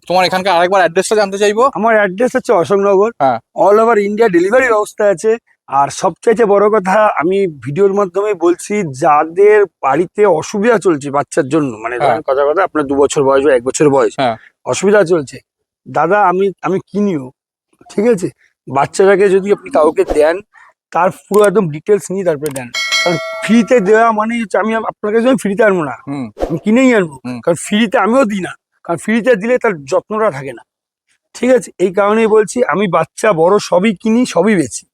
তোমার এখানকার আরেকবার অ্যাড্রেসটা জানতে চাইবো। আমার অ্যাড্রেস হচ্ছে অশোকনগর, হ্যাঁ অল ওভার ইন্ডিয়া ডেলিভারি ব্যবস্থা আছে। আর সবচাইতে বড় কথা, আমি ভিডিওর মাধ্যমে বলছি, যাদের বাড়িতে অসুবিধা চলছে বাচ্চার জন্য, মানে হ্যাঁ। ধরেন কথা কথা আপনার 2 বছর বয়স বা 1 বছর বয়স, হ্যাঁ অসুবিধা চলছে, দাদা আমি কিনিও, ঠিক আছে। বাচ্চাটাকে যদি আপনি কাউকে দেন, তার পুরো একদম ডিটেলস নিয়ে তারপরে দেন, কারণ ফ্রিতে দেওয়া মানে হচ্ছে, আমি আপনার কাছে ফ্রিতে আনবো না, হুম আমি কিনেই আনবো, হুম। কারণ ফ্রিতে আমিও দিই না, কারণ ফ্রিতে দিলে তার যত্নটা থাকে না, ঠিক আছে। এই কারণেই বলছি, আমি বাচ্চা বড় সবই কিনি, সবই বেচি,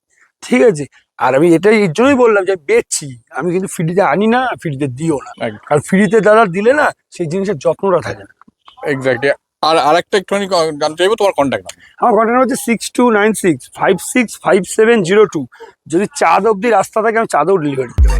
ঠিক আছে। আর আমি এটাই এর জন্যই বললাম যে বেচছি, আমি কিন্তু ফ্রিতে আনি না, ফ্রিতে দিও না, কারণ ফ্রিতে দাদা দিলে না সেই জিনিসের যত্নটা থাকে না। এক্স্যাক্টলি। আর আরেকটা একটুখানি জানতে চাইবো তোমার কন্ট্যাক্ট নাম্বার। আমার ঘটনা হচ্ছে 6296565702। যদি চাঁদ অব্দি রাস্তা থাকে, আমি চাঁদেও ডেলিভারি দিতে পারি।